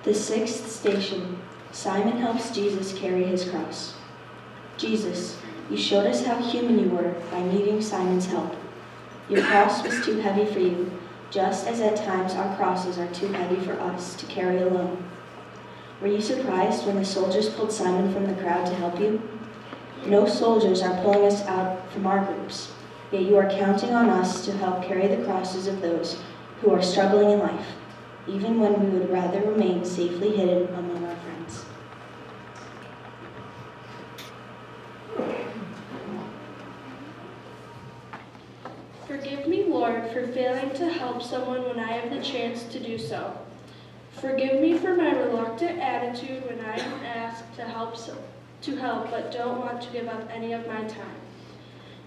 The sixth station, Simon helps Jesus carry his cross. Jesus, you showed us how human you were by needing Simon's help. Your cross was too heavy for you, just as at times our crosses are too heavy for us to carry alone. Were you surprised when the soldiers pulled Simon from the crowd to help you? No soldiers are pulling us out from our groups, yet you are counting on us to help carry the crosses of those who are struggling in life, even when we would rather remain safely hidden among our friends. Forgive me, Lord, for failing to help someone when I have the chance to do so. Forgive me for my reluctant attitude when I am asked to help but don't want to give up any of my time.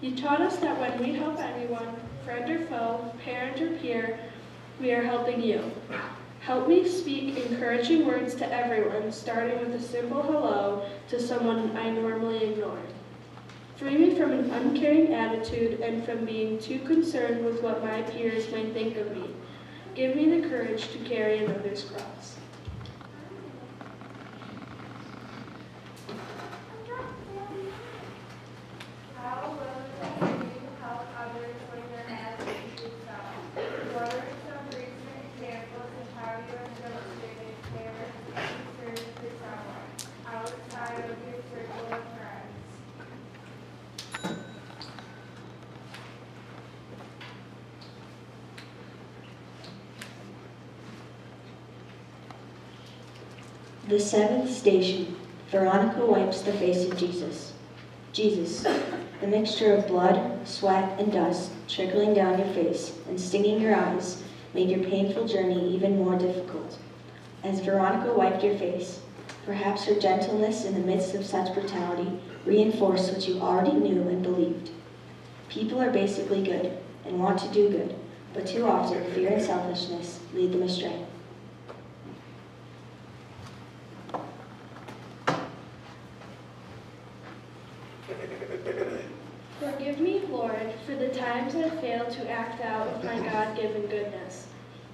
You taught us that when we help anyone, friend or foe, parent or peer, we are helping you. Help me speak encouraging words to everyone, starting with a simple hello to someone I normally ignore. Free me from an uncaring attitude and from being too concerned with what my peers might think of me. Give me the courage to carry another's cross. How will you help others when you're asked to do so? What are some recent examples of how you have demonstrated care and concern for someone outside of your circle of friends? The seventh station, Veronica wipes the face of Jesus. Jesus, the mixture of blood, sweat, and dust trickling down your face and stinging your eyes made your painful journey even more difficult. As Veronica wiped your face, perhaps her gentleness in the midst of such brutality reinforced what you already knew and believed. People are basically good and want to do good, but too often fear and selfishness lead them astray. Forgive me, Lord, for the times I fail to act out of my God-given goodness.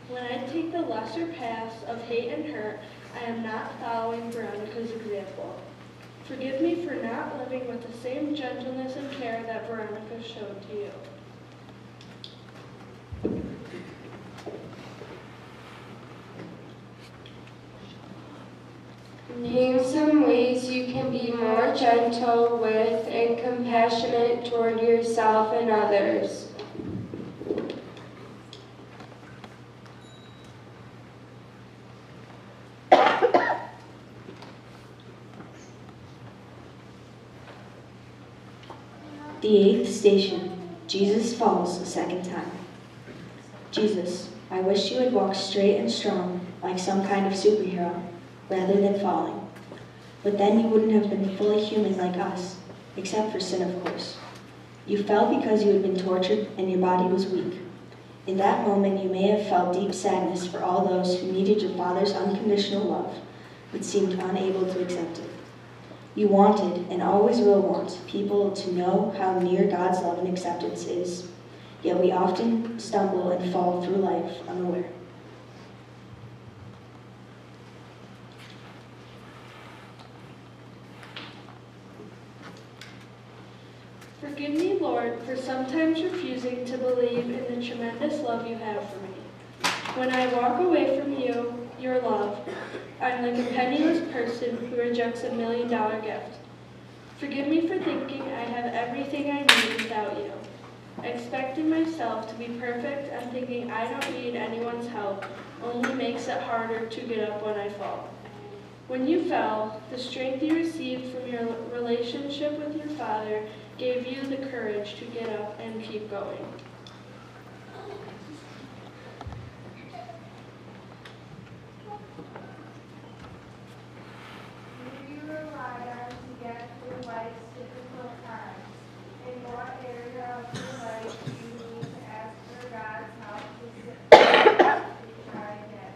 When I take the lesser paths of hate and hurt, I am not following Veronica's example. Forgive me for not living with the same gentleness and care that Veronica showed to you. Name some ways you can be more gentle with and compassionate toward yourself and others. The eighth station, Jesus falls a second time. Jesus, I wish you had walked straight and strong like some kind of superhero, rather than falling. But then you wouldn't have been fully human like us, except for sin, of course. You fell because you had been tortured and your body was weak. In that moment, you may have felt deep sadness for all those who needed your Father's unconditional love, but seemed unable to accept it. You wanted, and always will want, people to know how near God's love and acceptance is, yet we often stumble and fall through life unaware. Forgive me, Lord, for sometimes refusing to believe in the tremendous love you have for me. When I walk away from you, your love, I'm like a penniless person who rejects $1 million gift. Forgive me for thinking I have everything I need without you. Expecting myself to be perfect and thinking I don't need anyone's help only makes it harder to get up when I fall. When you fell, the strength you received from your relationship with your Father gave you the courage to get up and keep going. Who do you rely on to get through life's difficult times? In what area of your life do you need to ask for God's help to try again?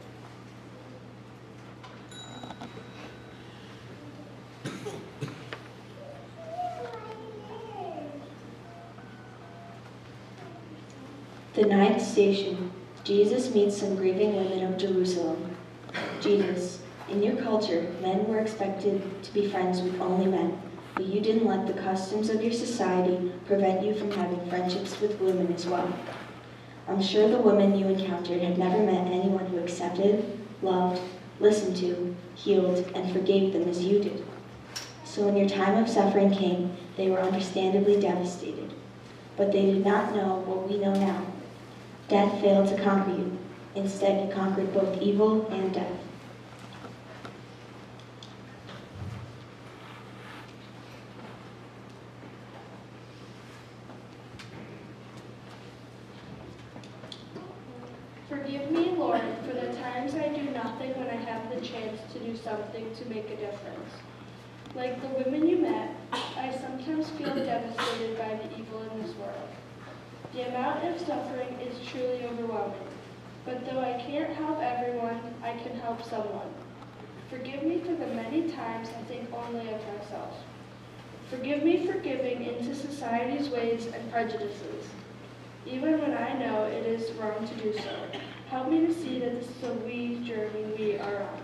The ninth station, Jesus meets some grieving women of Jerusalem. Jesus, In your culture, men were expected to be friends with only men, but you didn't let the customs of your society prevent you from having friendships with women as well. I'm sure the women you encountered had never met anyone who accepted, loved, listened to, healed, and forgave them as you did. So when your time of suffering came, they were understandably devastated. But they did not know what we know now. Death failed to conquer you. Instead, it conquered both evil and death. Forgive me, Lord, for the times I do nothing when I have the chance to do something to make a difference. Like the women you met, I sometimes feel devastated by the evil in this world. The amount of suffering is truly overwhelming. But though I can't help everyone, I can help someone. Forgive me for the many times I think only of myself. Forgive me for giving into society's ways and prejudices, even when I know it is wrong to do so. Help me to see that this is a journey we are on.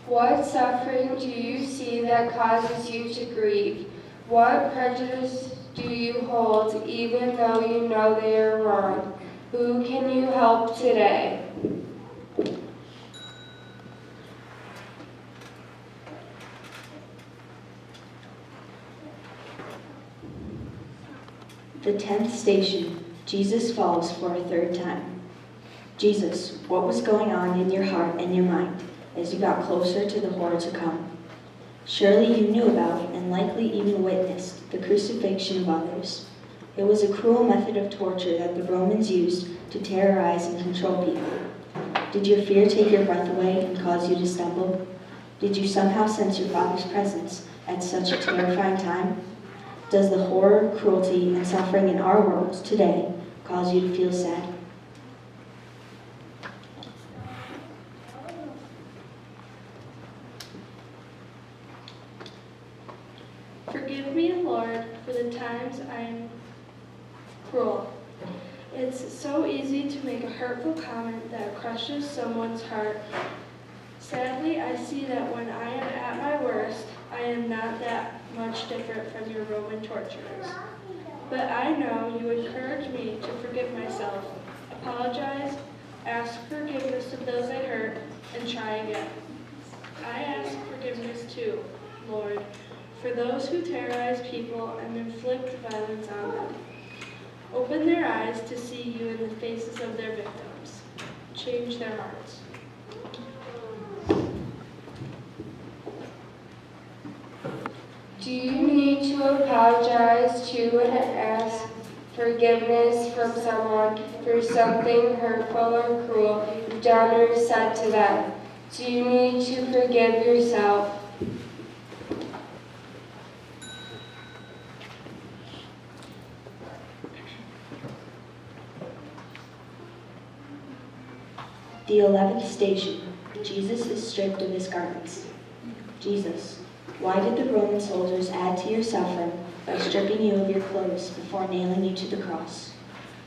What suffering do you see that causes you to grieve? What prejudice do you hold even though you know they are wrong? Who can you help today? The 10th station, Jesus falls for a third time. Jesus, what was going on in your heart and your mind as you got closer to the horror to come? Surely you knew about and likely even witnessed the crucifixion of others. It was a cruel method of torture that the Romans used to terrorize and control people. Did your fear take your breath away and cause you to stumble? Did you somehow sense your Father's presence at such a terrifying time? Does the horror, cruelty, and suffering in our world today cause you to feel sad? Forgive me, Lord, for the times I'm cruel. It's so easy to make a hurtful comment that crushes someone's heart. Sadly, I see that when I am at my worst, I am not that much different from your Roman torturers. But I know you encourage me to forgive myself, apologize, ask forgiveness of those I hurt, and try again. I ask forgiveness too, Lord, for those who terrorize people and inflict violence on them. Open their eyes to see you in the faces of their victims. Change their hearts. Do you need to apologize to and ask forgiveness from someone for something hurtful or cruel you've done or said to them? Do you need to forgive yourself? The 11th station, Jesus is stripped of his garments. Jesus, why did the Roman soldiers add to your suffering by stripping you of your clothes before nailing you to the cross?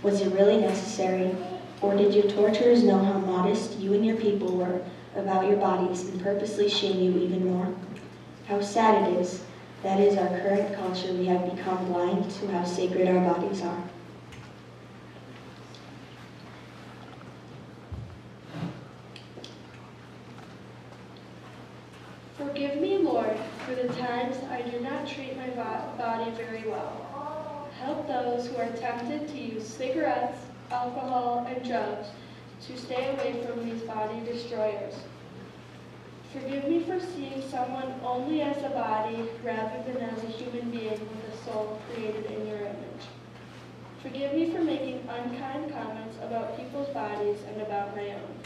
Was it really necessary, or did your torturers know how modest you and your people were about your bodies and purposely shame you even more? How sad it is that is our current culture we have become blind to how sacred our bodies are. Forgive me, Lord, for the times I do not treat my body very well. Help those who are tempted to use cigarettes, alcohol, and drugs to stay away from these body destroyers. Forgive me for seeing someone only as a body rather than as a human being with a soul created in your image. Forgive me for making unkind comments about people's bodies and about my own.